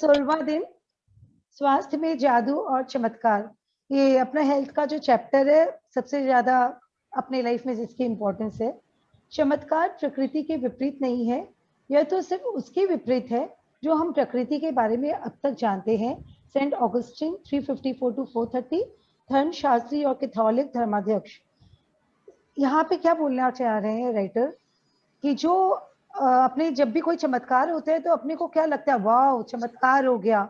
16वां दिन, स्वास्थ्य में जादू और चमत्कार। ये अपना हेल्थ का जो चैप्टर है, सबसे ज्यादा अपने लाइफ में जिसकी इम्पोर्टेंस है। चमत्कार प्रकृति के विपरीत नहीं है, यह तो सिर्फ उसके विपरीत है जो हम प्रकृति के बारे में अब तक जानते हैं। सेंट ऑगस्टिन 354 टू 430, धर्म शास्त्री और कैथोलिक धर्माध्यक्ष। यहाँ पे क्या बोलना चाह रहे हैं राइटर कि जो अपने जब भी कोई चमत्कार होता है तो अपने को क्या लगता है, वाह चमत्कार हो गया,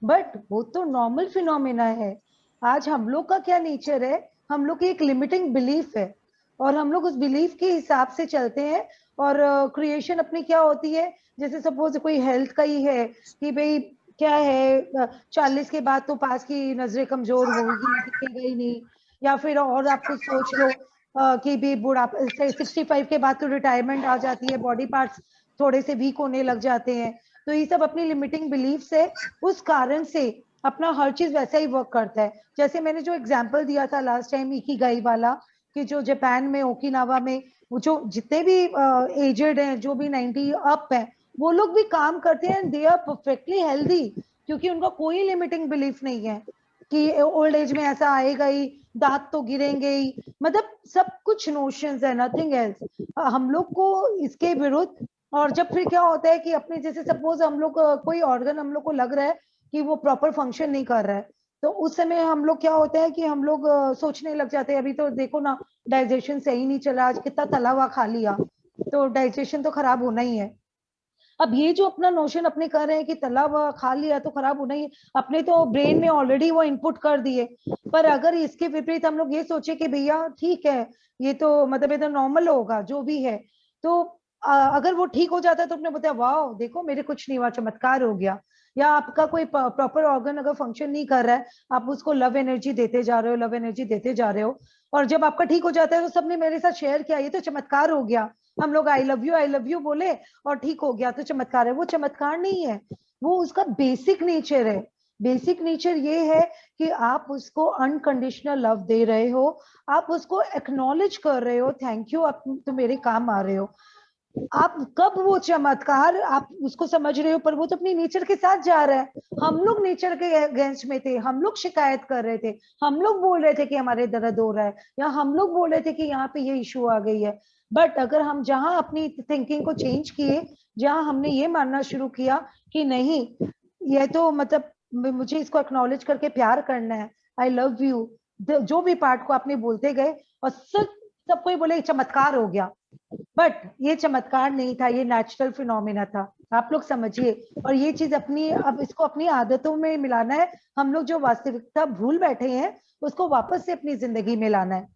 बट वो तो नॉर्मल फिनोमेना है। आज हम लोग का क्या नेचर है, हम लोग की एक लिमिटिंग बिलीफ है और हम लोग उस बिलीफ के हिसाब से चलते हैं। और क्रिएशन अपनी क्या होती है, जैसे सपोज कोई हेल्थ का ही है कि भाई क्या है, 40 के बाद तो पास की नजरें कमजोर होगी, दिखेगा ही नहीं। या फिर और आप कुछ सोच लो कि भी बुढ़ापा 65 के बाद तो रिटायरमेंट आ जाती है, बॉडी पार्ट्स थोड़े से वीक होने लग जाते हैं। तो ये सब अपनी लिमिटिंग बिलीफ है, उस कारण से अपना हर चीज वैसा ही वर्क करता है। जैसे मैंने जो एग्जांपल दिया था लास्ट टाइम इकिगाई वाला, कि जो जापान में ओकिनावा में वो जो जितने भी एजेड हैं, जो भी 90 अप हैं, वो लोग भी काम करते हैं, दे आर परफेक्टली हेल्दी, क्योंकि उनका कोई लिमिटिंग बिलीफ नहीं है कि ओल्ड एज में ऐसा आएगा ही, दांत तो गिरेंगे ही, मतलब सब कुछ नोशंस है, नथिंग एल्स। हम लोग को इसके विरुद्ध। और जब फिर क्या होता है कि अपने जैसे सपोज हम लोग कोई ऑर्गन हम लोग को लग रहा है कि वो प्रॉपर फंक्शन नहीं कर रहा है, तो उस समय हम लोग क्या होता है कि हम लोग सोचने लग जाते हैं, अभी तो देखो ना डाइजेशन सही नहीं चला, आज कितना तला हुआ खा लिया, तो डाइजेशन तो खराब होना ही है। अब ये जो अपना नोशन अपने कर रहे हैं कि तला हुआ खा लिया तो खराब होना ही, अपने तो ब्रेन में ऑलरेडी वो इनपुट कर दिए। पर अगर इसके विपरीत हम लोग ये सोचे कि भैया ठीक है, ये तो मतलब ये तो नॉर्मल होगा जो भी है, तो अगर वो ठीक हो जाता है तो अपने बताया वाह देखो मेरे कुछ नहीं हुआ, चमत्कार हो गया। या आपका कोई प्रॉपर ऑर्गन अगर फंक्शन नहीं कर रहा है, आप उसको लव एनर्जी देते जा रहे हो, लव एनर्जी देते जा रहे हो, और जब आपका ठीक हो जाता है तो सबने मेरे साथ शेयर किया, ये तो चमत्कार हो गया, हम लोग आई लव यू बोले और ठीक हो गया, तो चमत्कार है। वो चमत्कार नहीं है, वो उसका बेसिक नेचर है। बेसिक नेचर ये है कि आप उसको अनकंडीशनल लव दे रहे हो, आप उसको एक्नॉलेज कर रहे हो, थैंक यू आप तो मेरे काम आ रहे हो। आप कब वो चमत्कार आप उसको समझ रहे हो, पर वो तो अपनी नेचर के साथ जा रहा है। हम लोग नेचर के अगेंस्ट में थे, हम लोग शिकायत कर रहे थे, हम लोग बोल रहे थे कि हमारे दर्द हो रहा है, या हम लोग बोल रहे थे कि यहाँ पे ये इशू आ गई है। बट अगर हम जहां अपनी थिंकिंग को चेंज किए, जहां हमने ये मानना शुरू किया कि नहीं, ये तो मतलब मुझे इसको एक्नॉलेज करके प्यार करना है, आई लव यू, जो भी पार्ट को आपने बोलते गए, और सब कोई बोले चमत्कार हो गया, बट ये चमत्कार नहीं था, ये नेचुरल फिनोमिना था। आप लोग समझिए, और ये चीज अपनी अब इसको अपनी आदतों में मिलाना है। हम लोग जो वास्तविकता भूल बैठे हैं उसको वापस से अपनी जिंदगी में लाना है।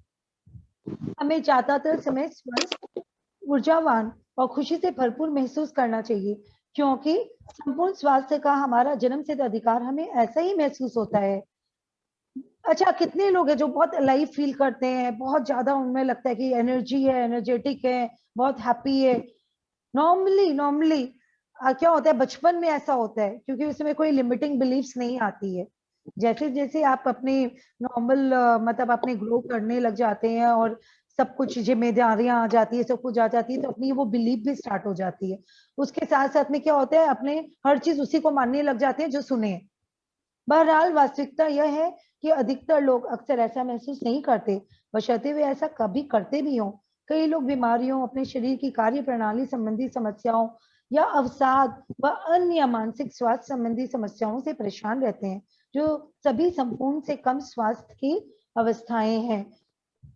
हमें ज्यादातर समय स्वस्थ, ऊर्जावान और खुशी से भरपूर महसूस करना चाहिए, क्योंकि संपूर्ण स्वास्थ्य का हमारा जन्मसिद्ध अधिकार हमें ऐसा ही महसूस होता है। अच्छा, कितने लोग हैं जो बहुत लाइव फील करते हैं, बहुत ज्यादा उनमें लगता है कि एनर्जी है, एनर्जेटिक है, बहुत हैप्पी है। नॉर्मली नॉर्मली क्या होता है, बचपन में ऐसा होता है क्योंकि उसमें कोई लिमिटिंग बिलीफ्स नहीं आती है। जैसे जैसे आप अपने नॉर्मल मतलब अपने ग्रो करने लग जाते हैं और सब कुछ जिम्मेदारियां आ जाती है, सब कुछ आ जाती है, तो अपनी वो बिलीफ भी स्टार्ट हो जाती है। उसके साथ साथ में क्या होता है, अपने हर चीज उसी को मानने लग जाते हैं जो सुने। बहरहाल वास्तविकता यह है कि अधिकतर लोग अक्सर ऐसा महसूस नहीं करते, बशर्ते वे ऐसा कभी करते भी हों। कई लोग बीमारियों, अपने शरीर की कार्य प्रणाली संबंधी समस्याओं या अवसाद व अन्य मानसिक स्वास्थ्य संबंधी समस्याओं से परेशान रहते हैं, जो सभी संपूर्ण से कम स्वास्थ्य की अवस्थाएं हैं।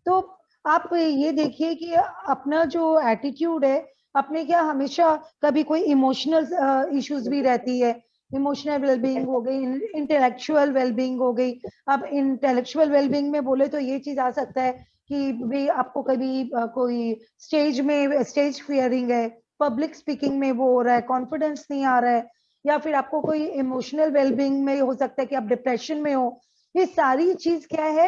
तो आप ये देखिए कि अपना जो एटीट्यूड है, अपने क्या हमेशा कभी कोई इमोशनल इश्यूज भी रहती है, इमोशनल वेलबींग हो गई, इंटेलेक्चुअल वेलबींग हो गई। अब इंटेलेक्चुअल वेलबींग में बोले तो ये चीज आ सकता है कि भाई आपको कभी कोई स्टेज फियरिंग है, पब्लिक स्पीकिंग में वो हो रहा है, कॉन्फिडेंस नहीं आ रहा है, या फिर आपको कोई इमोशनल वेलबींग में हो सकता है कि आप डिप्रेशन में हो। ये सारी चीज क्या है,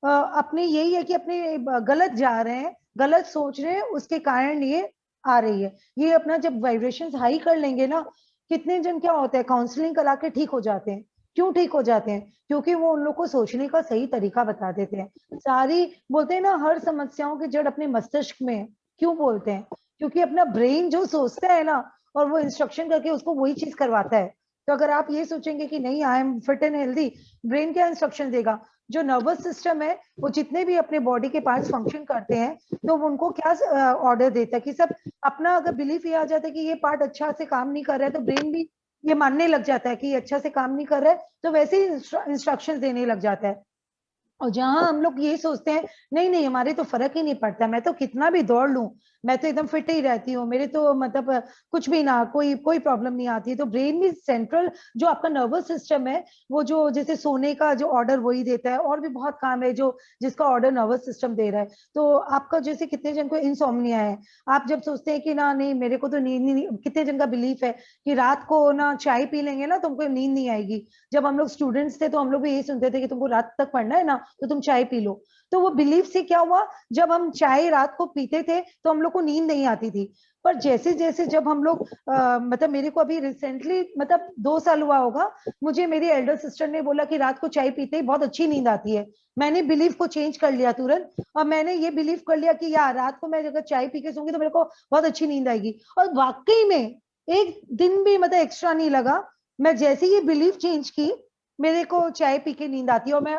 अपने यही है कि अपने गलत जा रहे हैं, गलत सोच रहे हैं, उसके कारण ये आ रही है। ये अपना जब वाइब्रेशंस हाई कर लेंगे ना, कितने जन क्या होता है काउंसलिंग करा के ठीक हो जाते हैं। क्यों ठीक हो जाते हैं? क्योंकि वो उन लोग को सोचने का सही तरीका बता देते हैं। सारी बोलते हैं ना, हर समस्याओं की जड़ अपने मस्तिष्क में है। क्यों बोलते हैं? क्योंकि अपना ब्रेन जो सोचता है ना, और वो इंस्ट्रक्शन करके उसको वही चीज करवाता है। तो अगर आप ये सोचेंगे कि नहीं I am fit and healthy, brain क्या इंस्ट्रक्शन देगा? जो नर्वस सिस्टम है वो जितने भी अपने बॉडी के पार्ट्स फंक्शन करते हैं तो उनको क्या ऑर्डर देता है कि सब अपना, अगर बिलीफ ये आ जाता है कि ये पार्ट अच्छा से काम नहीं कर रहा है तो ब्रेन भी ये मानने लग जाता है कि ये अच्छा से काम नहीं कर रहा है, तो वैसे ही इंस्ट्रक्शंस देने लग जाता है। और जहां हम लोग ये सोचते हैं नहीं नहीं हमारे तो फर्क ही नहीं पड़ता, मैं तो कितना भी दौड़ लूं मैं तो एकदम फिट ही रहती हूँ, मेरे तो मतलब कुछ भी ना, कोई कोई प्रॉब्लम नहीं आती है, तो ब्रेन में सेंट्रल जो आपका नर्वस सिस्टम है वो जो जैसे सोने का जो ऑर्डर वही देता है, और भी बहुत काम है जो जिसका ऑर्डर नर्वस सिस्टम दे रहा है। तो आपका जैसे कितने जन को इंसोम्निया है, आप जब सोचते हैं कि ना नहीं मेरे को तो नींद नहीं, कितने जन का बिलीफ है कि रात को ना चाय पी लेंगे ना तुमको नींद नहीं आएगी। जब हम लोग स्टूडेंट्स थे तो हम लोग भी यही सुनते थे कि तुमको रात तक पढ़ना है ना तो तुम चाय पी लो। तो वो बिलीफ से क्या हुआ, जब हम चाय रात को पीते थे तो हम लोग को नींद नहीं आती थी। पर जैसे जैसे जब हम लोग मतलब मेरे को अभी रिसेंटली मतलब 2 साल हुआ होगा, मुझे मेरी एल्डर सिस्टर ने बोला कि रात को चाय पीते ही बहुत अच्छी नींद आती है। मैंने बिलीफ को चेंज कर लिया तुरंत, और मैंने ये बिलीव कर लिया कि यार रात को मैं अगर चाय पी के सोऊंगी तो मेरे को बहुत अच्छी नींद आएगी। और वाकई में एक दिन भी मतलब एक्स्ट्रा नहीं लगा, मैं जैसे ये बिलीफ चेंज की मेरे को चाय पी के नींद आती है। और मैं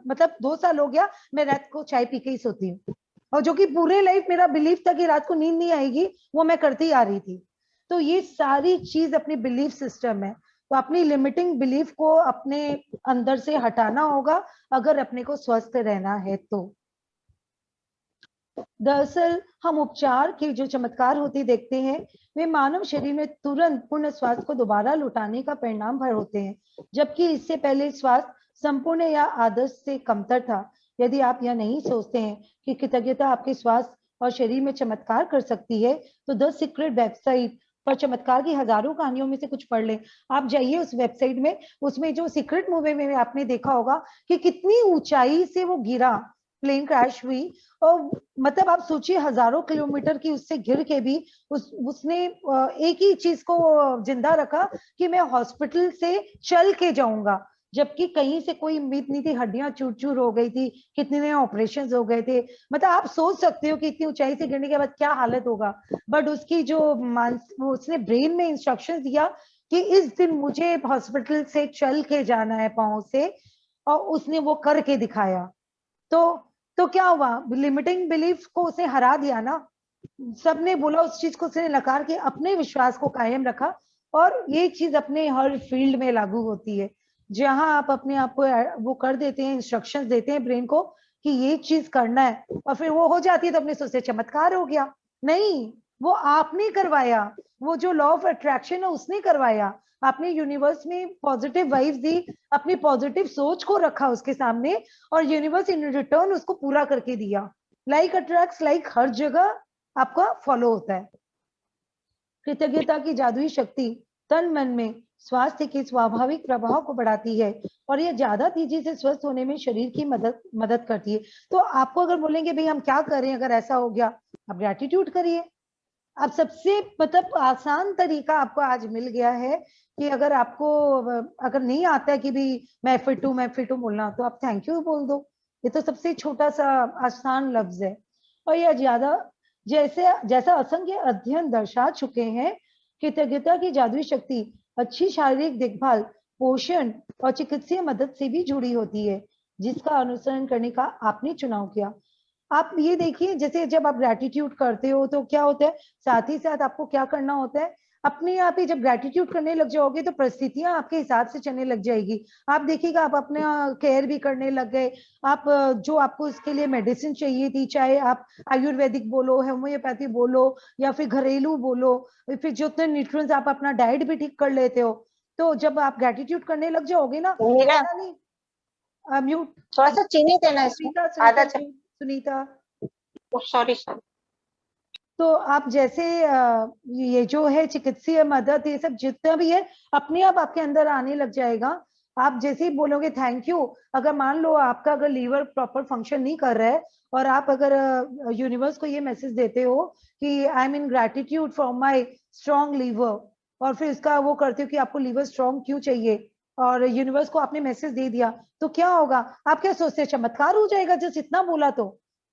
मतलब 2 साल हो गया मैं रात को चाय पी के ही सोती हूँ, और जो कि पूरे लाइफ मेरा बिलीफ था कि रात को नींद नहीं आएगी वो मैं करती आ रही थी। तो ये सारी चीज अपनी बिलीफ सिस्टम है, तो अपनी लिमिटिंग बिलीफ को अपने अंदर से हटाना होगा अगर अपने को स्वस्थ रहना है तो। दरअसल हम उपचार के जो चमत्कार होते देखते हैं वे मानव शरीर में तुरंत पूर्ण स्वास्थ्य को दोबारा लौटाने का परिणाम भर होते हैं, जबकि इससे पहले स्वास्थ्य संपूर्ण या आदर्श से कमतर था। यदि आप यह नहीं सोचते हैं कि कृतज्ञता आपके स्वास्थ्य और शरीर में चमत्कार कर सकती है तो द सीक्रेट वेबसाइट पर चमत्कार की हजारों कहानियों में से कुछ पढ़ लें। आप जाइए उस वेबसाइट में, उसमें जो सीक्रेट मूवी में आपने देखा होगा कि कितनी ऊंचाई से वो गिरा, प्लेन क्रैश हुई, और मतलब आप सोचिए हजारों किलोमीटर की उससे गिर के भी उसने एक ही चीज को जिंदा रखा कि मैं हॉस्पिटल से चल के जाऊंगा, जबकि कहीं से कोई उम्मीद नहीं थी, हड्डियां चूर चूर हो गई थी, कितने ऑपरेशन हो गए थे। मतलब आप सोच सकते हो कि इतनी ऊंचाई से गिरने के बाद क्या हालत होगा। बट उसकी जो उसने ब्रेन में इंस्ट्रक्शन दिया कि इस दिन मुझे हॉस्पिटल से चल के जाना है पांव से, और उसने वो करके दिखाया। तो तो क्या हुआ, लिमिटिंग बिलीफ को उसने हरा दिया ना। सबने बोला उस चीज को उसने नकार के अपने विश्वास को कायम रखा। और ये चीज अपने हर फील्ड में लागू होती है, जहां आप अपने आप को वो कर देते हैं, इंस्ट्रक्शंस देते हैं ब्रेन को कि ये चीज करना है, और फिर वो हो जाती है तो अपने सोचते चमत्कार हो गया। नहीं, वो आपने करवाया, वो जो लॉ ऑफ अट्रैक्शन है उसने करवाया। आपने यूनिवर्स में पॉजिटिव वाइब्स दी, अपनी पॉजिटिव सोच को रखा उसके सामने, और यूनिवर्स इन रिटर्न उसको पूरा करके दिया। लाइक अट्रैक्ट्स लाइक हर जगह आपका फॉलो होता है। कृतज्ञता की जादुई शक्ति तन मन में स्वास्थ्य के स्वाभाविक प्रभाव को बढ़ाती है, और यह ज्यादा तेजी से स्वस्थ होने में शरीर की मदद करती है। तो आपको अगर बोलेंगे भाई हम क्या करें अगर ऐसा हो गया, आप ग्रेटिट्यूड करिए। अब सबसे मतलब आसान तरीका आपको आज मिल गया है कि अगर आपको अगर नहीं आता है कि भी मैं फिट हूँ बोलना, तो आप थैंक यू बोल दो। ये तो सबसे छोटा सा आसान लफ्ज है। और यह ज्यादा जैसे जैसा असंख्य अध्ययन दर्शा चुके हैं, कृतज्ञता की जादुई शक्ति अच्छी शारीरिक देखभाल, पोषण और चिकित्सीय मदद से भी जुड़ी होती है, जिसका अनुसरण करने का आपने चुनाव किया। आप ये देखिए जैसे जब आप ग्रेटिट्यूड करते हो तो क्या होता है, साथ ही साथ आपको क्या करना होता है, अपने आप ही जब ग्रेटिट्यूड करने लग जाओगे तो परिस्थितियां आपके हिसाब से चलने लग जाएगी। आप देखिएगा आप अपना केयर भी करने लग गए। आप जो आपको इसके लिए मेडिसिन चाहिए थी, चाहे आप आयुर्वेदिक बोलो, होम्योपैथी बोलो, या फिर घरेलू बोलो, फिर जितने न्यूट्रिएंट्स आप अपना डाइट भी ठीक कर लेते हो। तो जब आप ग्रेटिट्यूड करने लग जाओगे ना, मीरा, ऐसा नहीं। म्यूट। थोड़ा सा चीनी देना इसमें, सुनीता आधा सुनीता चम्मच। सुनीता। Sorry sorry. तो आप जैसे ये जो है चिकित्सीय मदद ये सब जितना भी है अपने आप आपके अंदर आने लग जाएगा। आप जैसे ही बोलोगे थैंक यू, अगर मान लो आपका अगर लीवर प्रॉपर फंक्शन नहीं कर रहा है, और आप अगर यूनिवर्स को ये मैसेज देते हो कि I am in gratitude for my strong liver, और फिर इसका वो करते हो कि आपको लीवर स्ट्रॉन्ग क्यों चाहिए, और यूनिवर्स को आपने मैसेज दे दिया, तो क्या होगा? आप क्या सोचते हैं चमत्कार हो जाएगा जस्ट इतना बोला तो?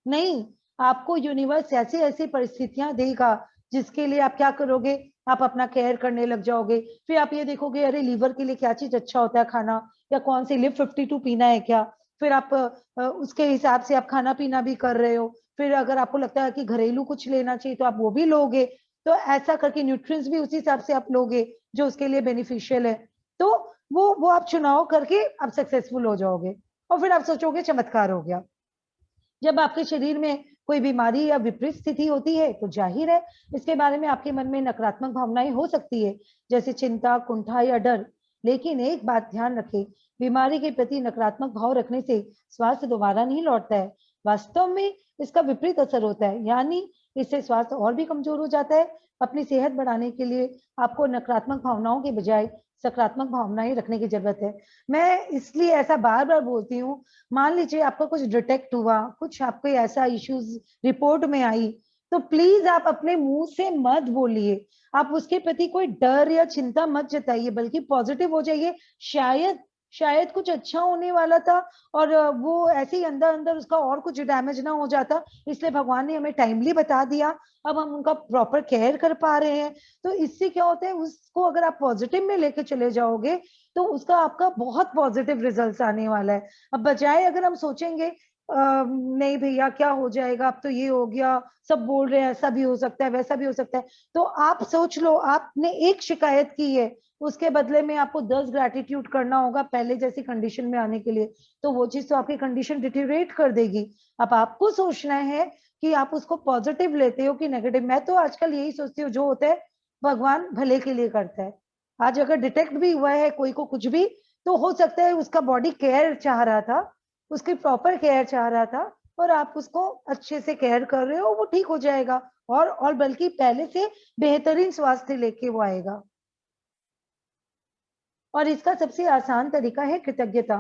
नहीं, आपको यूनिवर्स ऐसी ऐसी परिस्थितियां देगा जिसके लिए आप क्या करोगे, आप अपना केयर करने लग जाओगे। फिर आप ये देखोगे अरे लीवर के लिए क्या चीज अच्छा होता है खाना, या कौन सी लिव 52 पीना है क्या। फिर आप उसके हिसाब से आप खाना पीना भी कर रहे हो। फिर अगर आपको लगता है कि घरेलू कुछ लेना चाहिए तो आप वो भी लोगे। तो ऐसा करके न्यूट्रिएंट्स भी उसी हिसाब से आप लोगे जो उसके लिए बेनिफिशियल है। तो वो आप चुनाव करके आप सक्सेसफुल हो जाओगे, और फिर आप सोचोगे चमत्कार हो गया। जब आपके शरीर में कोई बीमारी या विपरीत स्थिति होती है तो जाहिर है इसके बारे में आपके मन में नकारात्मक भावनाएं हो सकती है, जैसे चिंता, कुंठा या डर। लेकिन एक बात ध्यान रखें, बीमारी के प्रति नकारात्मक भाव रखने से स्वास्थ्य दोबारा नहीं लौटता है। वास्तव में इसका विपरीत असर होता है, यानी इससे स्वास्थ्य और भी कमजोर हो जाता है। अपनी सेहत बढ़ाने के लिए आपको नकारात्मक भावनाओं के बजाय सकारात्मक भावनाएं रखने की जरूरत है। मैं इसलिए ऐसा बार बार बोलती हूँ, मान लीजिए आपका कुछ डिटेक्ट हुआ, कुछ आपको ऐसा इश्यूज रिपोर्ट में आई, तो प्लीज आप अपने मुंह से मत बोलिए। आप उसके प्रति कोई डर या चिंता मत जताइए, बल्कि पॉजिटिव हो जाइए। शायद शायद कुछ अच्छा होने वाला था, और वो ऐसे ही अंदर अंदर उसका और कुछ डैमेज ना हो जाता, इसलिए भगवान ने हमें टाइमली बता दिया। अब हम उनका प्रॉपर केयर कर पा रहे हैं। तो इससे क्या होता है, उसको अगर आप पॉजिटिव में लेके चले जाओगे तो उसका आपका बहुत पॉजिटिव रिजल्ट्स आने वाला है। अब बजाय अगर हम सोचेंगे नहीं भैया क्या हो जाएगा, अब तो ये हो गया, सब बोल रहे हैं ऐसा भी हो सकता है वैसा भी हो सकता है, तो आप सोच लो आपने एक शिकायत की है, उसके बदले में आपको 10 ग्रेटिट्यूड करना होगा पहले जैसी कंडीशन में आने के लिए। तो वो चीज तो आपकी कंडीशन डिटेरियोरेट कर देगी। अब आपको सोचना है कि आप उसको पॉजिटिव लेते हो कि नेगेटिव। मैं तो आजकल यही सोचती हूँ, जो होता है भगवान भले के लिए करता है। आज अगर डिटेक्ट भी हुआ है कोई को कुछ भी, तो हो सकता है उसका बॉडी केयर चाह रहा था, उसकी प्रॉपर केयर चाह रहा था, और आप उसको अच्छे से केयर कर रहे हो, वो ठीक हो जाएगा। और बल्कि पहले से बेहतरीन स्वास्थ्य लेके वो आएगा। और इसका सबसे आसान तरीका है कृतज्ञता।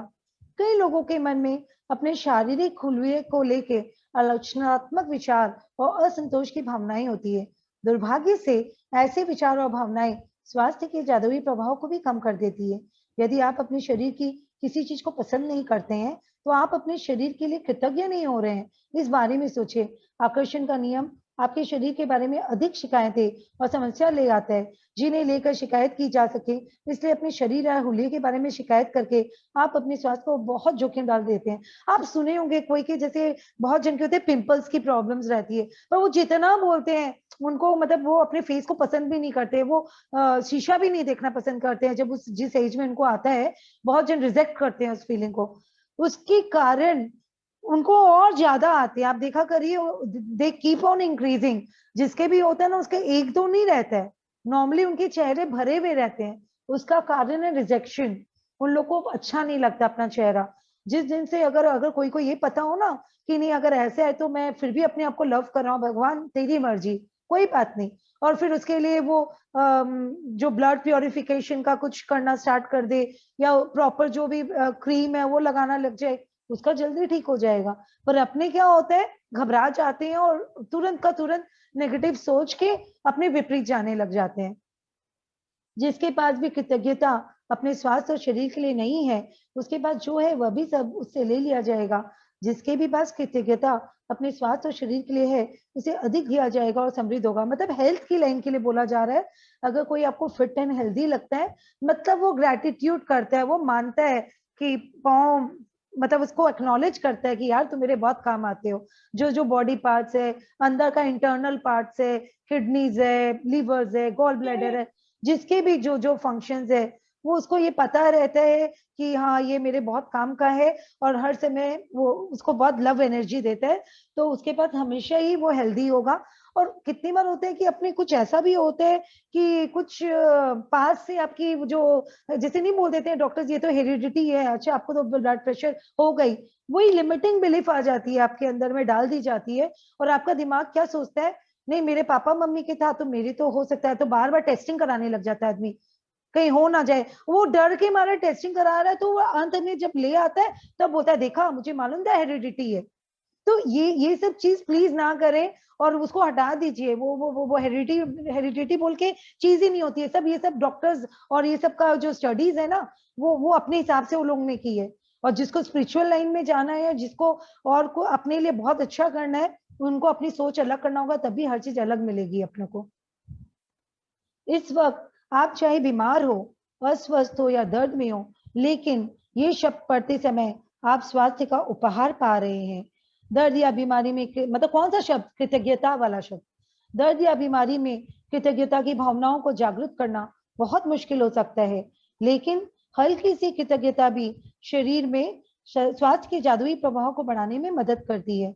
कई लोगों के मन में अपने शारीरिक खुलवे को लेके आलोचनात्मक विचार और असंतोष की भावनाएं होती है। दुर्भाग्य से ऐसे विचार और भावनाएं स्वास्थ्य के जादुई प्रभाव को भी कम कर देती है। यदि आप अपने शरीर की किसी चीज को पसंद नहीं करते हैं, तो आप अपने शरीर के लिए कृतज्ञ नहीं हो रहे हैं। इस बारे में सोचिए। आकर्षण का नियम आपके शरीर के बारे में अधिक शिकायतें और समस्या ले आता है, जिन्हें लेकर शिकायत की जा सके। इसलिए अपने शरीर या हुलिये के बारे में शिकायत करके आप अपने स्वास्थ्य को बहुत जोखिम डाल देते हैं। आप सुने होंगे कोई के, जैसे बहुत जन के होते हैं पिंपल्स की प्रॉब्लम्स रहती है, पर वो जितना बोलते हैं उनको, मतलब वो अपने फेस को पसंद भी नहीं करते, वो शीशा भी नहीं देखना पसंद करते हैं। जब उस जिस एज में उनको आता है, बहुत जन रिजेक्ट करते हैं उस फीलिंग को। उसके कारण उनको और ज्यादा आते हैं। आप देखा करिए, दे कीप ऑन इंक्रीजिंग। जिसके भी होता है ना, उसके एक दो नहीं रहता है, नॉर्मली उनके चेहरे भरे हुए रहते हैं। उसका कारण है रिजेक्शन। उन लोग को अच्छा नहीं लगता अपना चेहरा। जिस दिन से अगर अगर कोई को ये पता हो ना कि नहीं, अगर ऐसे है तो मैं फिर भी अपने आप को लव कर रहा हूँ, भगवान तेरी मर्जी, कोई बात नहीं, और फिर उसके लिए वो जो ब्लड प्योरिफिकेशन का कुछ करना स्टार्ट कर दे, या प्रॉपर जो भी क्रीम है वो लगाना लग जाए, उसका जल्दी ठीक हो जाएगा। पर अपने क्या होता है, घबरा जाते हैं और तुरंत का तुरंत नेगेटिव सोच के अपने विपरीत जाने लग जाते हैं। जिसके पास भी कृतज्ञता अपने स्वास्थ्य और शरीर के लिए नहीं है, उसके पास जो है वह भी सब उससे ले लिया जाएगा। जिसके भी पास कृतज्ञता अपने स्वास्थ्य और शरीर के लिए है, उसे अधिक दिया जाएगा और समृद्ध होगा। मतलब हेल्थ की लाइन के लिए बोला जा रहा है। अगर कोई आपको फिट एंड हेल्दी लगता है, मतलब वो ग्रेटिट्यूड करता है, वो मानता है कि पाँव, मतलब उसको एक्नॉलेज करता है कि यार तुम मेरे बहुत काम आते हो। जो जो बॉडी पार्ट्स है, अंदर का इंटरनल पार्ट्स है, किडनीज है, लीवर्स है, गॉल ब्लैडर है, जिसके भी जो जो फंक्शंस है, वो उसको ये पता रहता है कि हाँ ये मेरे बहुत काम का है, और हर समय वो उसको बहुत लव एनर्जी देता है। तो उसके पास हमेशा ही वो हेल्दी होगा। और कितनी बार होता है कि अपने कुछ ऐसा भी होता है कि कुछ पास से आपकी जो, जैसे नहीं बोल देते हैं डॉक्टर्स ये तो हेरिडिटी है, अच्छा आपको तो ब्लड प्रेशर हो गई, वही लिमिटिंग बिलीफ आ जाती है आपके अंदर में, डाल दी जाती है। और आपका दिमाग क्या सोचता है, नहीं मेरे पापा मम्मी के था तो मेरी तो हो सकता है, तो बार बार टेस्टिंग कराने लग जाता है आदमी, कहीं हो ना जाए। वो डर के मारे टेस्टिंग करा रहा है, तो वो अंत में जब ले आता है तब बोलता है देखा मुझे मालूम था हेरिडिटी है। तो ये सब चीज प्लीज ना करें, और उसको हटा दीजिए। वो हेरिडिटी बोल के चीज ही नहीं होती है। सब ये सब डॉक्टर्स और ये सब का जो स्टडीज है ना, वो अपने हिसाब से वो लोग ने की है। और जिसको स्पिरिचुअल लाइन में जाना है, जिसको और को अपने लिए बहुत अच्छा करना है, उनको अपनी सोच अलग करना होगा, तभी हर चीज अलग मिलेगी अपने को। इस वक्त आप चाहे बीमार हो, अस्वस्थ हो या दर्द में हो, लेकिन ये शब्द पढ़ते समय आप स्वास्थ्य का उपहार पा रहे हैं। दर्द या बीमारी में मतलब कौन सा शब्द? कृतज्ञता वाला शब्द। दर्द या बीमारी में कृतज्ञता की भावनाओं को जागृत करना बहुत मुश्किल हो सकता है, लेकिन हल्की सी कृतज्ञता भी शरीर में स्वास्थ्य के जादुई प्रभाव को बढ़ाने में मदद करती है।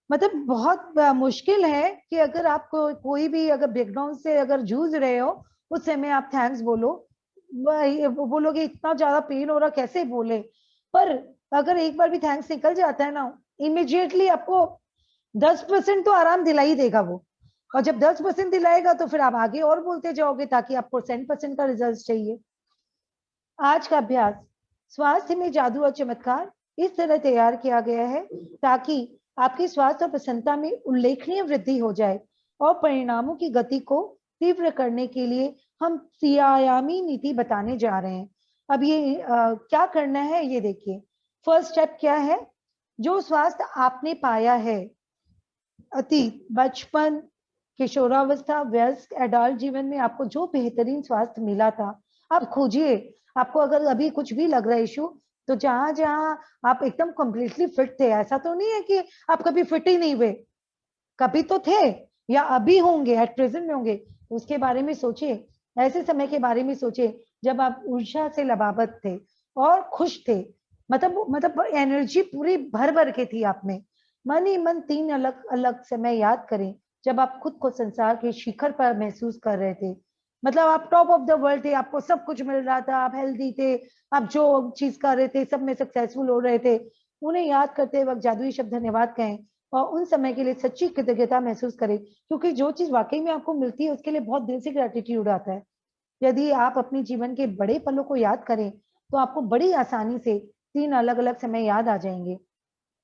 मतलब बहुत मुश्किल है कि अगर आपको कोई भी अगर बैकग्राउंड से अगर जूझ रहे हो, उस समय आप थैंक्स बोलो, बोलोगे इतना ज्यादा पेन हो रहा कैसे बोले, पर अगर एक बार भी थैंक्स निकल जाता है ना, इमिडिएटली आपको 10% तो आराम दिला ही देगा वो। और जब 10% दिलाएगा तो फिर आप आगे और बोलते जाओगे ताकि आपको 100% का रिजल्ट चाहिए। आज का अभ्यास स्वास्थ्य में जादू और चमत्कार इस तरह तैयार किया गया है ताकि आपकी स्वास्थ्य और प्रसन्नता में उल्लेखनीय वृद्धि हो जाए, और परिणामों की गति को तीव्र करने के लिए हम त्रिआयामी नीति बताने जा रहे हैं। अब ये क्या करना है ये देखिए। फर्स्ट स्टेप क्या है? जो स्वास्थ्य आपने पाया है अतीत, बचपन, किशोरावस्था, वयस्क, एडल्ट जीवन में आपको जो बेहतरीन स्वास्थ्य मिला था, आप खोजिए। आपको अगर अभी कुछ भी लग रहा है इशू, तो जहां जहां आप एकदम कंप्लीटली फिट थे, ऐसा तो नहीं है कि आप कभी फिट ही नहीं हुए, कभी तो थे या अभी होंगे, एट प्रेजेंट में होंगे, उसके बारे में सोचिए। ऐसे समय के बारे में सोचिए जब आप ऊर्जा से लबाबत थे और खुश थे, मतलब एनर्जी पूरी भर भर के थी आप में। मन ही मन 3 अलग अलग समय याद करें जब आप खुद को संसार के शिखर पर महसूस कर रहे थे। मतलब आप टॉप ऑफ द वर्ल्ड थे, आपको सब कुछ मिल रहा था, आप हेल्दी थे, आप जो चीज कर रहे थे सब में सक्सेसफुल हो रहे थे। उन्हें याद करते वक्त जादुई शब्द धन्यवाद कहें और उन समय के लिए सच्ची कृतज्ञता महसूस करें, क्योंकि जो चीज वाकई में आपको मिलती है उसके लिए बहुत दिल से ग्रेटिट्यूड आता है। यदि आप अपने जीवन के बड़े पलों को याद करें तो आपको बड़ी आसानी से 3 अलग अलग समय याद आ जाएंगे।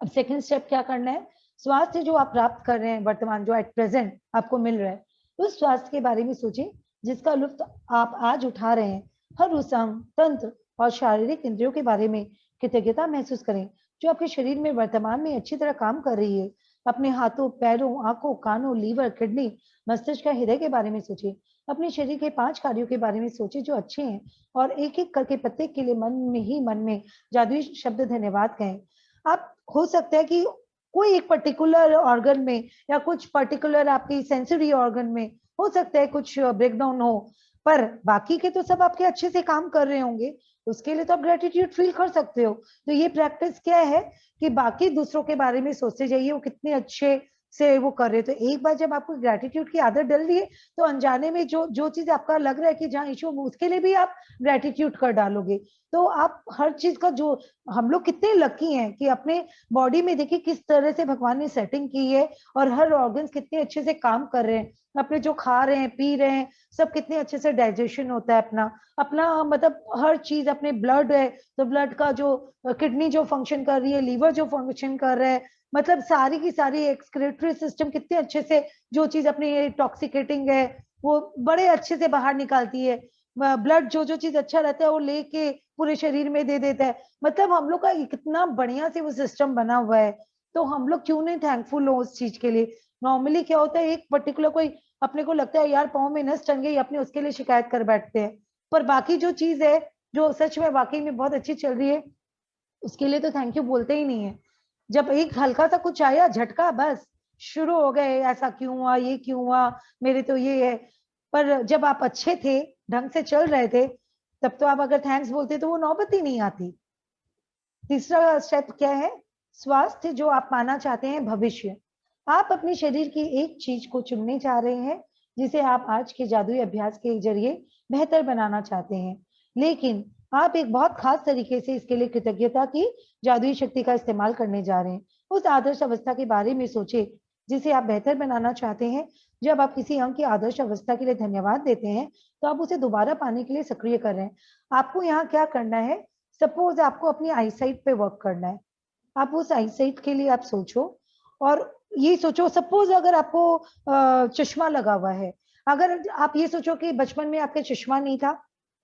अब सेकंड स्टेप क्या करना है? स्वास्थ्य जो आप प्राप्त कर रहे हैं वर्तमान, जो एट प्रेजेंट आपको मिल रहा है, उस स्वास्थ्य के बारे में सोचें जिसका लुत्फ आप आज उठा रहे हैं। हर उस अंग, तंत्र और शारीरिक इंद्रियों के बारे में कृतज्ञता महसूस करें जो आपके शरीर में वर्तमान में अच्छी तरह काम कर रही है। अपने हाथों, पैरों, आंखों, कानों, लीवर, किडनी, मस्तिष्क, हृदय के बारे में सोचिए। अपने शरीर के 5 कार्यों के बारे में सोचिए जो अच्छे हैं, और एक एक करके प्रत्येक के लिए मन में जादुई शब्द धन्यवाद कहें। आप हो सकता है कि कोई एक पर्टिकुलर ऑर्गन में या कुछ पर्टिकुलर आपकी सेंसरी ऑर्गन में हो सकता है कुछ ब्रेकडाउन हो, पर बाकी के तो सब आपके अच्छे से काम कर रहे होंगे, उसके लिए तो आप ग्रेटिट्यूड फील कर सकते हो। तो ये प्रैक्टिस क्या है कि बाकी दूसरों के बारे में सोचते जाइए वो कितने अच्छे से वो कर रहे हो। तो एक बार जब आपको ग्रेटिट्यूड की आदत डल रही है तो अनजाने में जो जो चीज आपका लग रहा है कि जहाँ इशू, उसके लिए भी आप ग्रेटिट्यूड कर डालोगे। तो आप हर चीज का जो, हम लोग कितने लकी हैं कि अपने बॉडी में देखिए किस तरह से भगवान ने सेटिंग की है, और हर ऑर्गन्स कितने अच्छे से काम कर रहे हैं। अपने जो खा रहे हैं, पी रहे हैं, सब कितने अच्छे से डाइजेशन होता है अपना अपना मतलब हर चीज। अपने ब्लड है तो ब्लड का जो किडनी जो फंक्शन कर रही है, लीवर जो फंक्शन कर रहा है, मतलब सारी की सारी एक्सक्रीटरी सिस्टम कितने अच्छे से जो चीज अपनी टॉक्सिकेटिंग है वो बड़े अच्छे से बाहर निकालती है। ब्लड जो जो चीज अच्छा रहता है वो लेके पूरे शरीर में दे देता है। मतलब हम लोग का कितना बढ़िया से वो सिस्टम बना हुआ है, तो हम लोग क्यों नहीं थैंकफुल हो उस चीज के लिए। नॉर्मली क्या होता है, एक पर्टिकुलर कोई अपने को लगता है यार पाँव में नस टन गई, अपने उसके लिए शिकायत कर बैठते हैं, पर बाकी जो चीज है जो सच में वाकई में बहुत अच्छी चल रही है उसके लिए तो थैंक यू बोलते ही नहीं है। जब एक हल्का सा कुछ आया झटका, बस शुरू हो गए, ऐसा क्यों हुआ, ये क्यों हुआ, मेरे तो ये है। पर जब आप अच्छे थे, ढंग से चल रहे थे, तब तो आप अगर थैंक्स बोलते तो वो नौबत ही नहीं आती। तीसरा स्टेप क्या है? स्वास्थ्य जो आप पाना चाहते हैं भविष्य। आप अपने शरीर की एक चीज को चुनने जा रहे हैं जिसे आप आज के जादुई अभ्यास के जरिए बेहतर बनाना चाहते हैं, लेकिन आप एक बहुत खास तरीके से इसके लिए कृतज्ञता की जादुई शक्ति का इस्तेमाल करने जा रहे हैं। उस आदर्श अवस्था के बारे में सोचे जिसे आप बेहतर बनाना चाहते हैं। जब आप किसी अंग की आदर्श अवस्था के लिए धन्यवाद देते हैं तो आप उसे दोबारा पाने के लिए सक्रिय कर रहे हैं। आपको यहाँ क्या करना है? सपोज आपको अपनी आईसाइट पे वर्क करना है, आप उस आईसाइट के लिए आप सोचो, और ये सोचो सपोज अगर आपको चश्मा लगा हुआ है, अगर आप ये सोचो कि बचपन में आपके चश्मा नहीं था,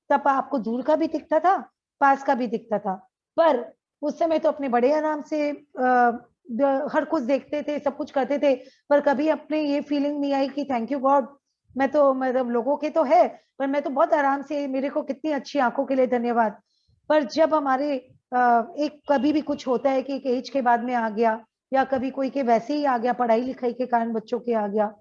तब आपको दूर का भी दिखता था, पास का भी दिखता था, पर उस समय तो अपने बड़े आराम से हर कुछ देखते थे, सब कुछ करते थे, पर कभी अपने ये फीलिंग नहीं आई कि थैंक यू गॉड मैं तो मतलब लोगों के तो है, पर मैं तो बहुत आराम से, मेरे को कितनी अच्छी आंखों के लिए धन्यवाद। पर जब हमारे एक कभी भी कुछ होता है कि एक एज के बाद में आ गया, या कभी कोई के वैसे ही आ गया, पढ़ाई लिखाई के कारण बच्चों के आ गया,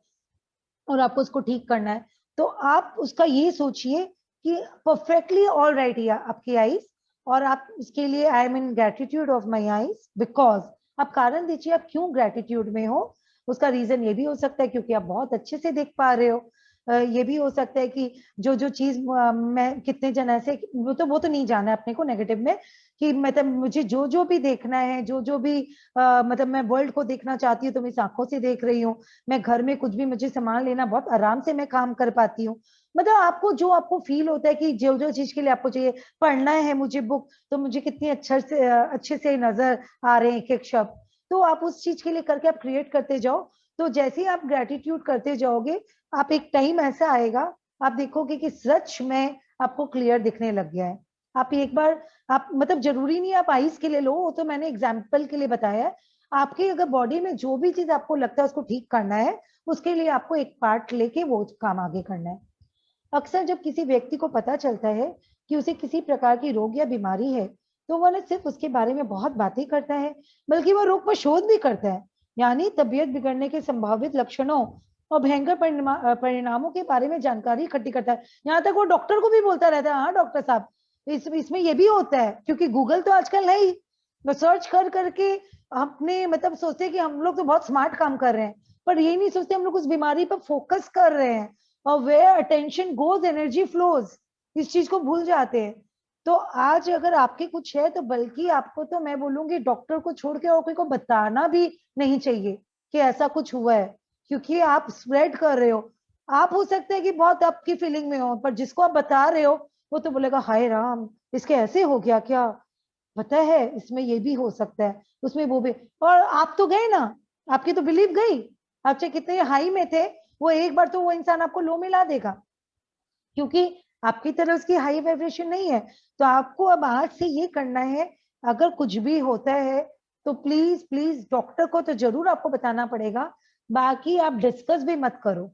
और आपको उसको ठीक करना है, तो आप उसका ये सोचिए कि परफेक्टली ऑल राइट है आपकी आईज, और आप इसके लिए आई am in gratitude of my eyes because, आप कारण दीजिए आप क्यों ग्रेटिट्यूड में हो। उसका रीजन ये भी हो सकता है क्योंकि आप बहुत अच्छे से देख पा रहे हो, ये भी हो सकता है कि जो जो चीज मैं कितने जन ऐसे, वो तो नहीं जाना है अपने को नेगेटिव में, कि मतलब मुझे जो जो भी देखना है, जो जो भी मतलब मैं वर्ल्ड को देखना चाहती हूँ तो मैं इस आंखों से देख रही हूँ। मैं घर में कुछ भी मुझे सामान लेना, बहुत आराम से मैं काम कर पाती हूँ। मतलब आपको जो आपको फील होता है कि जो जो चीज के लिए आपको चाहिए, पढ़ना है मुझे बुक, तो मुझे कितनी अच्छे से नजर आ रहे हैं एक एक शब्द, तो आप उस चीज के लिए करके आप क्रिएट करते जाओ। तो जैसे ही आप ग्रेटिट्यूड करते जाओगे, आप एक टाइम ऐसा आएगा, आप देखोगे कि सच में आपको क्लियर दिखने लग गया है। आप एक बार, आप मतलब जरूरी नहीं आप आइस के लिए लो, वो तो मैंने एग्जाम्पल के लिए बताया है। आपके अगर बॉडी में जो भी चीज आपको लगता है उसको ठीक करना है, उसके लिए आपको एक पार्ट लेके वो काम आगे करना है। अक्सर जब किसी व्यक्ति को पता चलता है कि उसे किसी प्रकार की रोग या बीमारी है, तो वह न सिर्फ उसके बारे में बहुत बातें करता है, बल्कि वह रोग पर शोध भी करता है, यानी तबीयत बिगड़ने के संभावित लक्षणों और भयंकर परिणामों के बारे में जानकारी इकट्ठी करता है। यहाँ तक वो डॉक्टर को भी बोलता रहता है, हाँ डॉक्टर साहब इसमें ये भी होता है, क्योंकि गूगल तो आजकल है ही। सर्च कर करके अपने मतलब सोचते हैं कि हम लोग तो बहुत स्मार्ट काम कर रहे हैं, पर ये नहीं सोचते हम लोग उस बीमारी पर फोकस कर रहे हैं, और where attention goes energy flows, इस चीज को भूल जाते हैं। तो आज अगर आपके कुछ है, तो बल्कि आपको तो मैं बोलूंगी डॉक्टर को छोड़ के और कोई को बताना भी नहीं चाहिए कि ऐसा कुछ हुआ है, क्योंकि आप स्प्रेड कर रहे हो। आप हो सकते हैं कि बहुत आपकी फीलिंग में हो, पर जिसको आप बता रहे हो वो तो बोलेगा हाय राम, इसके ऐसे हो गया क्या, पता है इसमें ये भी हो सकता है, उसमें वो भी। और आप तो गए ना, आपकी तो बिलीव गई। आप चाहे कितने हाई में थे, वो एक बार तो वो इंसान आपको लो में ला देगा, क्योंकि आपकी तरह उसकी हाई वाइब्रेशन नहीं है। तो आपको अब आज से ये करना है, अगर कुछ भी होता है तो प्लीज प्लीज डॉक्टर को तो जरूर आपको बताना पड़ेगा, बाकी आप डिस्कस भी मत करो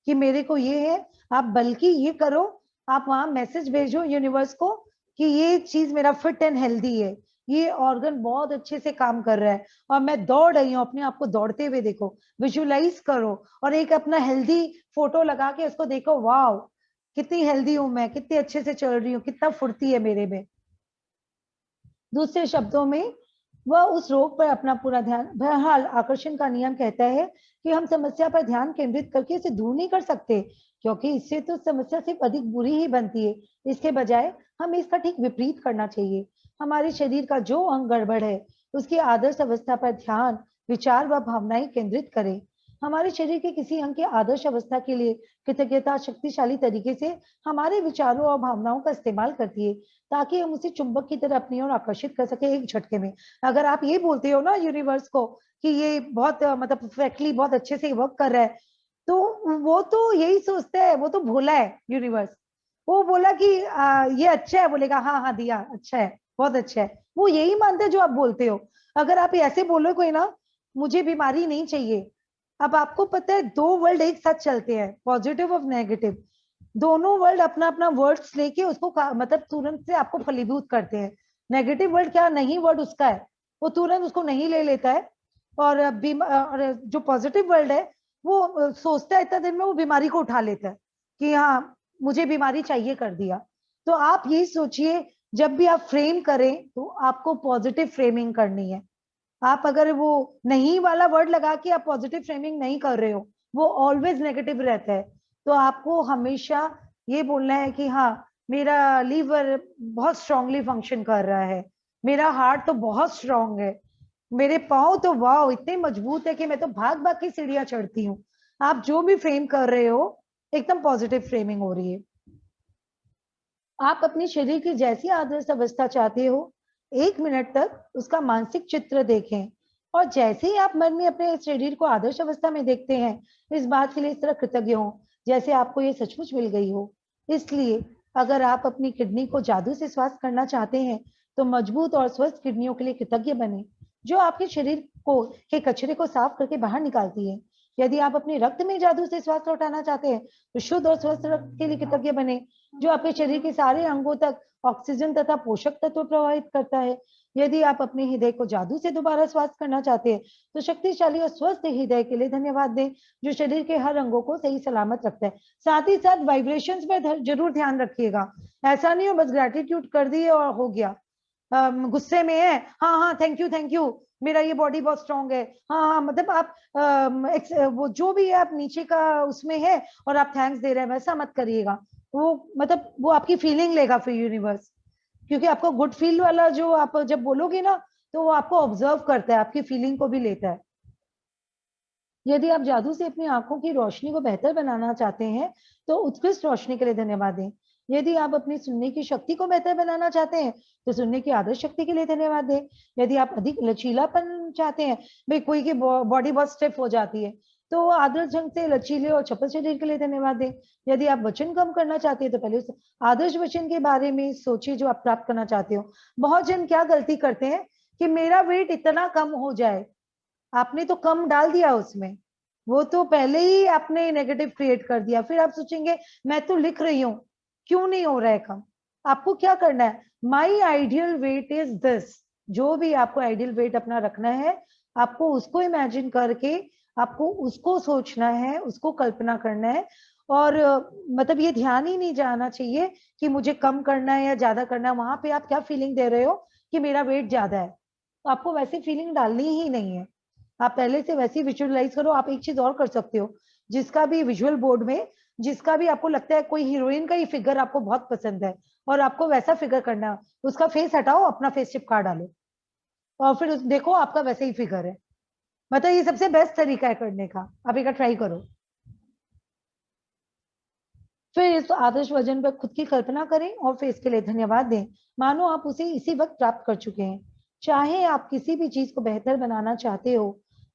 कि मेरे को ये है। आप बल्कि ये करो, आप वहां मैसेज भेजो यूनिवर्स को कि ये चीज मेरा फिट एंड हेल्दी है, ये ऑर्गन बहुत अच्छे से काम कर रहा है, और मैं दौड़ रही हूँ, अपने आप को दौड़ते हुए देखो, विजुलाइज करो, और एक अपना हेल्दी फोटो लगा के उसको देखो, वाह कितनी हेल्दी हूं मैं, कितने अच्छे से चल रही हूँ, कितना फुर्ती है मेरे में। दूसरे शब्दों में, वह उस रोग पर अपना पूरा ध्यान, बहरहाल आकर्षण का नियम कहता है कि हम समस्या पर ध्यान केंद्रित करके इसे दूर नहीं कर सकते, क्योंकि इससे तो समस्या सिर्फ अधिक बुरी ही बनती है। इसके बजाय हमें इसका ठीक विपरीत करना चाहिए। हमारे शरीर का जो अंग गड़बड़ है, उसकी आदर्श अवस्था पर ध्यान, विचार व भावनाएं केंद्रित करें। हमारे शरीर के किसी अंग की आदर्श अवस्था के लिए कृतज्ञता शक्तिशाली तरीके से हमारे विचारों और भावनाओं का इस्तेमाल करती है, ताकि हम उसे चुंबक की तरह अपनी ओर आकर्षित कर सके एक झटके में। अगर आप ये बोलते हो ना यूनिवर्स को कि ये बहुत मतलब परफेक्टली बहुत अच्छे से वर्क कर रहा है, तो वो तो यही सोचता है, वो तो भोला है यूनिवर्स। वो बोला कि ये अच्छा है, बोलेगा हाँ हाँ दिया अच्छा है, बहुत अच्छा है, वो यही मानते हैं जो आप बोलते हो। अगर आप ऐसे बोलो कोई ना, मुझे बीमारी नहीं चाहिए, अब आपको पता है दो वर्ल्ड एक साथ चलते हैं, पॉजिटिव और नेगेटिव, दोनों वर्ल्ड अपना अपना वर्ड्स लेके उसको मतलब तुरंत से आपको फलीभूत करते हैं। नेगेटिव वर्ड क्या नहीं वर्ड उसका है, वो तुरंत उसको नहीं ले लेता है। और और जो पॉजिटिव वर्ल्ड है, वो सोचता है इतना दिन में वो बीमारी को उठा लेता है कि हाँ मुझे बीमारी चाहिए कर दिया। तो आप यही सोचिए, जब भी आप फ्रेम करें तो आपको पॉजिटिव फ्रेमिंग करनी है। आप अगर वो नहीं वाला वर्ड लगा के आप पॉजिटिव फ्रेमिंग नहीं कर रहे हो, वो ऑलवेज नेगेटिव रहता है। तो आपको हमेशा ये बोलना है कि हाँ मेरा लीवर बहुत स्ट्रांगली फंक्शन कर रहा है, मेरा हार्ट तो बहुत स्ट्रांग है, मेरे पाँव तो वाह इतने मजबूत है कि मैं तो भाग भाग की सीढ़ियां चढ़ती हूँ। आप जो भी फ्रेम कर रहे हो, एकदम पॉजिटिव फ्रेमिंग हो रही है। आप अपने शरीर की जैसी आदर्श अवस्था चाहते हो, 1 मिनट तक उसका मानसिक चित्र देखें, और जैसे ही आप मन में अपने शरीर को आदर्श अवस्था में देखते हैं, इस बात के लिए इस तरह कृतज्ञ हो जैसे आपको ये सचमुच मिल गई हो। इसलिए अगर आप अपनी किडनी को जादू से स्वास्थ्य करना चाहते हैं, तो मजबूत और स्वस्थ किडनियों के लिए कृतज्ञ बने, जो आपके शरीर को के कचरे को साफ करके बाहर निकालती है। यदि आप अपने रक्त में जादू से स्वास्थ्य लौटाना चाहते हैं तो शुद्ध और स्वस्थ रक्त के लिए कृतज्ञ बने, जो आपके शरीर के सारे अंगों तक ऑक्सीजन तथा पोषक तत्व प्रवाहित करता है। यदि आप अपने हृदय को जादू से दोबारा स्वास्थ्य करना चाहते हैं तो शक्तिशाली और स्वस्थ हृदय के लिए धन्यवाद दें, जो शरीर के हर अंगों को सही सलामत रखता है। साथ ही साथ वाइब्रेशंस में जरूर ध्यान रखिएगा। ऐसा नहीं हो बस ग्रेटिट्यूड कर दिए और हो गया। गुस्से में है, हाँ हाँ थैंक यू, मेरा ये बॉडी बहुत स्ट्रांग है, हाँ हाँ, मतलब आप वो जो भी है आप नीचे का उसमें है और आप थैंक्स दे रहे हैं, वैसा मत करिएगा। वो मतलब वो आपकी फीलिंग लेगा फिर यूनिवर्स, क्योंकि आपको गुड फील वाला जो आप जब बोलोगे ना तो वो आपको ऑब्जर्व करता है, आपकी फीलिंग को भी लेता है। यदि आप जादू से अपनी आंखों की रोशनी को बेहतर बनाना चाहते हैं तो उत्कृष्ट रोशनी के लिए धन्यवाद दें। यदि आप अपनी सुनने की शक्ति को बेहतर बनाना चाहते हैं तो सुनने की आदर्श शक्ति के लिए धन्यवाद दें। यदि आप अधिक लचीलापन चाहते हैं, भाई कोई की बॉडी बहुत स्टिफ हो जाती है, तो आदर्श ढंग से लचीले और चपल शरीर के लिए धन्यवाद दें। यदि आप वजन कम करना चाहते हैं तो पहले उस आदर्श वजन के बारे में सोचिए जो आप प्राप्त करना चाहते हो। बहुत जन क्या गलती करते हैं कि मेरा वेट इतना कम हो जाए, आपने तो कम डाल दिया उसमें, वो तो पहले ही आपने नेगेटिव क्रिएट कर दिया। फिर आप सोचेंगे मैं तो लिख रही हूं, क्यों नहीं हो रहा है कम। आपको क्या करना है, माई आइडियल वेट इज दिस, जो भी आपको आइडियल वेट अपना रखना है, आपको उसको इमेजिन करके आपको उसको सोचना है, उसको कल्पना करना है। और मतलब ये ध्यान ही नहीं जाना चाहिए कि मुझे कम करना है या ज्यादा करना है। वहां पे आप क्या फीलिंग दे रहे हो कि मेरा वेट ज्यादा है, तो आपको वैसी फीलिंग डालनी ही नहीं है। आप पहले से वैसे ही विजुअलाइज करो। आप एक चीज और कर सकते हो, जिसका भी विजुअल बोर्ड में जिसका भी आपको लगता है कोई हीरोइन का ही फिगर आपको बहुत पसंद है और आपको वैसा फिगर करना है, उसका फेस हटाओ, अपना फेस चिपका डालो और फिर देखो आपका वैसे ही फिगर है। मतलब ये सबसे बेस्ट तरीका है करने का, आप एक ट्राई करो। फिर इस आदर्श वजन पर खुद की कल्पना करें और फिर इसके लिए धन्यवाद दें, मानो आप उसे इसी वक्त प्राप्त कर चुके हैं। चाहे आप किसी भी चीज को बेहतर बनाना चाहते हो,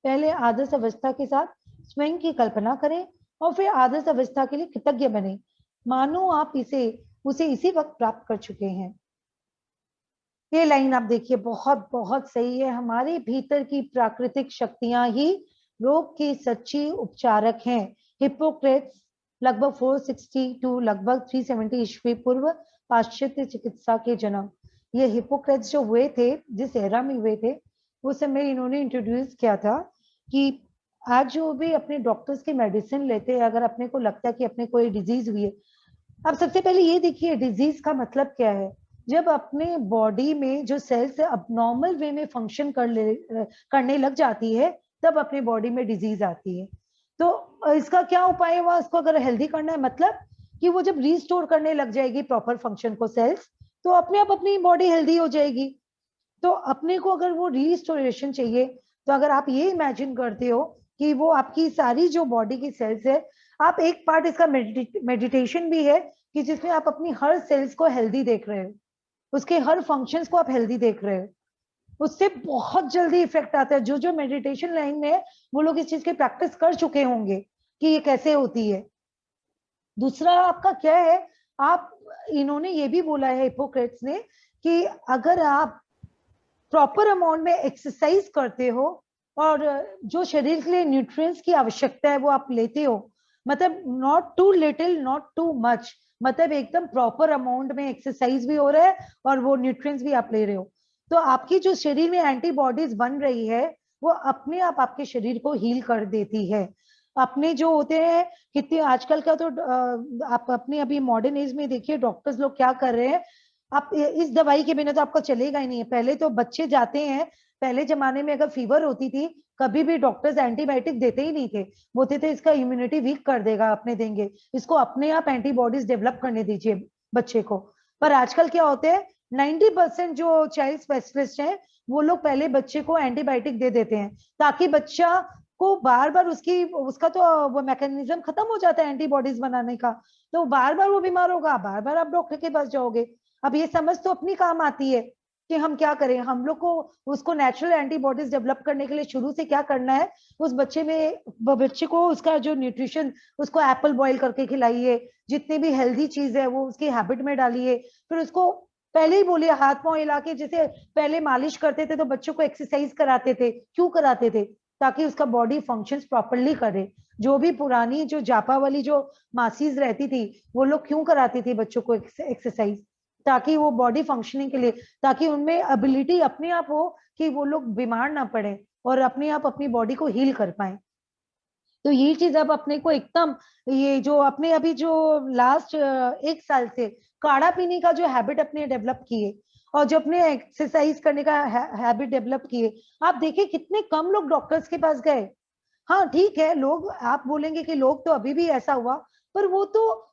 पहले आदर्श अवस्था के साथ स्वयं की कल्पना करें और फिर आदर्श अवस्था के लिए कृतज्ञ बने, मानो आप उसे इसी वक्त प्राप्त कर चुके हैं। ये लाइन आप देखिए, बहुत बहुत सही है। हमारे भीतर की प्राकृतिक शक्तियां ही रोग की सच्ची उपचारक हैं। हिप्पोक्रेट्स लगभग 460 टू लगभग 370 ईस्वी पूर्व पाश्चात्य चिकित्सा के जनक, ये हिप्पोक्रेट्स जो हुए थे, जिस एरा में हुए थे, उस समय इन्होंने इंट्रोड्यूस किया था कि आज जो भी अपने डॉक्टर्स की मेडिसिन लेते हैं, अगर अपने को लगता है कि अपने कोई डिजीज हुई है, अब सबसे पहले ये देखिए डिजीज का मतलब क्या है। जब अपने बॉडी में जो सेल्स अबनॉर्मल वे में फंक्शन करने लग जाती है, तब अपने बॉडी में डिजीज आती है। तो इसका क्या उपाय हुआ, उसको अगर हेल्दी करना है, मतलब कि वो जब रिस्टोर करने लग जाएगी प्रॉपर फंक्शन को सेल्स, तो अपने आप अपनी बॉडी हेल्दी हो जाएगी। तो अपने को अगर वो रिस्टोरेशन चाहिए, तो अगर आप ये इमेजिन करते हो कि वो आपकी सारी जो बॉडी की सेल्स है, आप एक पार्ट इसका मेडिटेशन भी है कि जिसमें आप अपनी हर सेल्स को हेल्दी देख रहे हो, उसके हर फंक्शंस को आप हेल्दी देख रहे हो, उससे बहुत जल्दी इफेक्ट आता है। जो जो मेडिटेशन लाइन में है वो लोग इस चीज की प्रैक्टिस कर चुके होंगे कि ये कैसे होती है। दूसरा आपका क्या है, आप इन्होंने ये भी बोला है हिप्पोक्रेट्स ने कि अगर आप प्रॉपर अमाउंट में एक्सरसाइज करते हो और जो शरीर के लिए न्यूट्रिएंट्स की आवश्यकता है वो आप लेते हो, मतलब not too little not too much, मतलब एकदम प्रॉपर अमाउंट में एक्सरसाइज भी हो रहा है और वो न्यूट्रिएंट्स भी आप ले रहे हो, तो आपकी जो शरीर में एंटीबॉडीज बन रही है वो अपने आप आपके शरीर को हील कर देती है। अपने जो होते हैं कितने आजकल का, तो आप अपने अभी मॉडर्न एज में देखिए डॉक्टर्स लोग क्या कर रहे हैं, आप इस दवाई के बिना तो आपको चलेगा ही नहीं है। पहले तो बच्चे जाते हैं, पहले जमाने में अगर फीवर होती थी कभी भी डॉक्टर्स एंटीबायोटिक देते ही नहीं थे, बोलते थे इसका इम्यूनिटी वीक कर देगा, अपने देंगे इसको, अपने आप एंटीबॉडीज डेवलप करने दीजिए बच्चे को। पर आजकल क्या होते हैं, 90% जो चाइल्ड स्पेशलिस्ट हैं वो लोग पहले बच्चे को एंटीबायोटिक दे देते हैं, ताकि बच्चा को बार बार उसका तो वो मैकेनिज्म खत्म हो जाता है एंटीबॉडीज बनाने का, तो बार बार वो बीमार होगा, बार बार आप डॉक्टर के पास जाओगे। अब ये समझ तो अपनी काम आती है कि हम क्या करें, हम लोग को उसको नेचुरल एंटीबॉडीज डेवलप करने के लिए शुरू से क्या करना है, उस बच्चे को उसका जो न्यूट्रिशन, उसको एप्पल बॉईल करके खिलाइए, जितने भी हेल्दी चीज है वो उसकी हैबिट में डालिए। फिर उसको पहले ही बोलिए हाथ पांव हिला के, जैसे पहले मालिश करते थे तो बच्चों को एक्सरसाइज कराते थे, क्यों कराते थे, ताकि उसका बॉडी फंक्शंस प्रॉपरली करे। जो भी पुरानी जो जापा वाली जो मासीज रहती थी, वो लोग क्यों कराती थी बच्चों को एक्सरसाइज? ताकि वो बॉडी फंक्शनिंग के लिए, ताकि उनमें एबिलिटी अपने आप हो कि वो लोग बीमार ना पड़े और अपने आप अपनी बॉडी को हील कर पाए। तो ये चीज अब अपने को एकदम, ये जो अपने अभी जो लास्ट 1 साल से काढ़ा पीने का जो हैबिट अपने डेवलप किए और जो अपने एक्सरसाइज करने का हैबिट डेवलप किए, आप देखिए कितने कम लोग डॉक्टर्स के पास गए। हाँ ठीक है, लोग आप बोलेंगे कि लोग तो अभी भी ऐसा हुआ, पर वो तो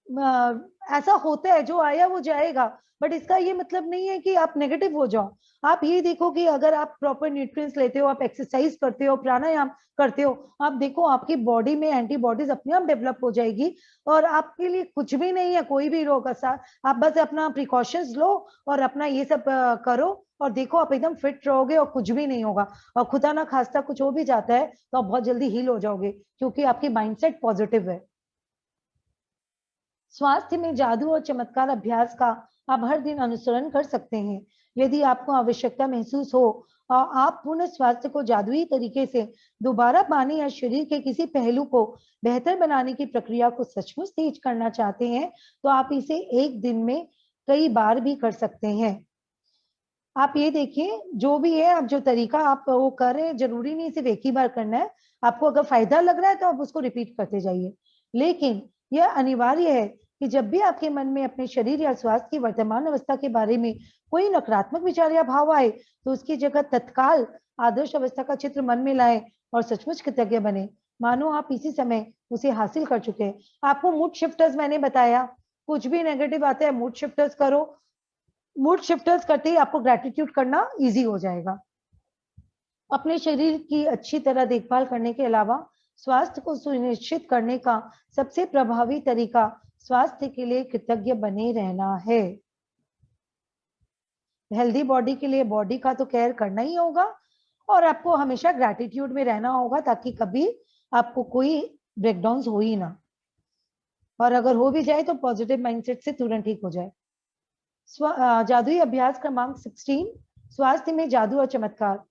ऐसा होता है, जो आया वो जाएगा। बट इसका ये मतलब नहीं है कि आप नेगेटिव हो जाओ। आप ये देखो कि अगर आप प्रॉपर न्यूट्रिएंट्स लेते हो, आप एक्सरसाइज करते हो, प्राणायाम करते हो, आप देखो आपकी बॉडी में एंटीबॉडीज अपने आप डेवलप हो जाएगी और आपके लिए कुछ भी नहीं है, कोई भी रोग असर। आप बस अपना प्रिकॉशंस लो और अपना ये सब करो और देखो आप एकदम फिट रहोगे और कुछ भी नहीं होगा। और खुदा ना खास्ता कुछ हो भी जाता है तो आप बहुत जल्दी हील हो जाओगे, क्योंकि आपकी माइंडसेट पॉजिटिव है। स्वास्थ्य में जादू और चमत्कार अभ्यास का आप हर दिन अनुसरण कर सकते हैं। यदि आपको आवश्यकता महसूस हो और आप पूर्ण स्वास्थ्य को जादुई तरीके से दोबारा पाने या शरीर के किसी पहलू को बेहतर बनाने की प्रक्रिया को सचमुच तेज करना चाहते हैं, तो आप इसे एक दिन में कई बार भी कर सकते हैं। आप ये देखिए, जो भी है आप जो तरीका आप वो कर रहे हैं, जरूरी नहीं सिर्फ एक ही बार करना है। आपको अगर फायदा लग रहा है तो आप उसको रिपीट करते जाइए, लेकिन यह अनिवार्य है कि जब भी आपके मन में अपने शरीर या स्वास्थ्य की वर्तमान अवस्था के बारे में कोई नकारात्मक विचार या भाव आए, तो उसकी जगह तत्काल आदर्श अवस्था का चित्र मन में लाए और सचमुच कृतज्ञ बने, मानो आप इसी समय उसे हासिल कर चुके हैं। आपको मूड शिफ्टर्स मैंने बताया, कुछ भी नेगेटिव आता है मूड शिफ्टर्स करो। मूड शिफ्टर्स करते ही आपको ग्रेटिट्यूड करना इजी हो जाएगा। अपने शरीर की अच्छी तरह देखभाल करने के अलावा स्वास्थ्य को सुनिश्चित करने का सबसे प्रभावी तरीका स्वास्थ्य के लिए कृतज्ञ बने रहना है। हेल्दी बॉडी के लिए बॉडी का तो केयर करना ही होगा और आपको हमेशा ग्रेटिट्यूड में रहना होगा, ताकि कभी आपको कोई ब्रेकडाउन हो ही ना, और अगर हो भी जाए तो पॉजिटिव माइंडसेट से तुरंत ठीक हो जाए। जादुई अभ्यास क्रमांक 16, स्वास्थ्य में जादू और चमत्कार।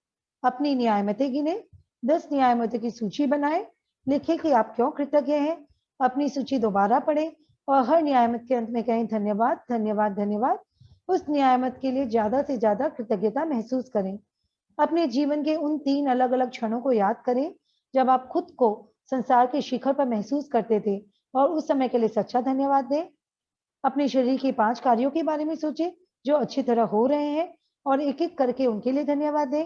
अपनी न्यायमतें गिने, 10 न्यायमतों की सूची बनाएं, लिखें कि आप क्यों कृतज्ञ हैं। अपनी सूची दोबारा पढ़ें और हर न्यायमत के अंत में कहें धन्यवाद धन्यवाद धन्यवाद। उस न्यायमत के लिए ज्यादा से ज्यादा कृतज्ञता महसूस करें। अपने जीवन के उन 3 अलग अलग क्षणों को याद करें जब आप खुद को संसार के शिखर पर महसूस करते थे और उस समय के लिए सच्चा धन्यवाद दें। अपने शरीर के 5 कार्यों के बारे में सोचें जो अच्छी तरह हो रहे हैं और एक एक करके उनके लिए धन्यवाद दें।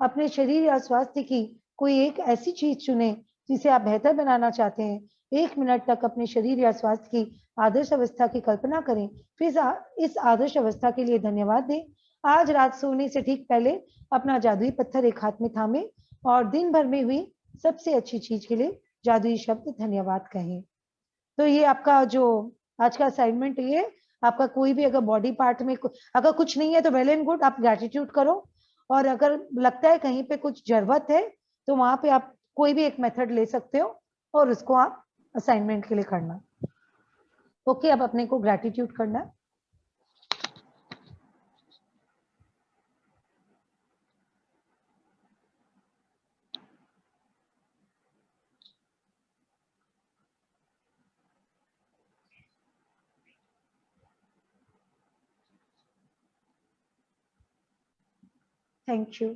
अपने शरीर या स्वास्थ्य की कोई एक ऐसी चीज चुनें जिसे आप बेहतर बनाना चाहते हैं। 1 मिनट तक अपने शरीर या स्वास्थ्य की आदर्श अवस्था की कल्पना करें, फिर इस आदर्श अवस्था के लिए धन्यवाद दें। आज रात सोने से ठीक पहले अपना जादुई पत्थर एक हाथ में थामे और दिन भर में हुई सबसे अच्छी चीज के लिए जादुई शब्द धन्यवाद कहें। तो ये आपका जो आज का असाइनमेंट, ये आपका कोई भी अगर बॉडी पार्ट में अगर कुछ नहीं है तो वेल एंड गुड, आप ग्रेटिट्यूड करो। और अगर लगता है कहीं पे कुछ जरूरत है तो वहां पे आप कोई भी एक मेथड ले सकते हो और उसको आप असाइनमेंट के लिए करना। ओके, अब अपने को ग्रेटिट्यूड करना है। Thank you.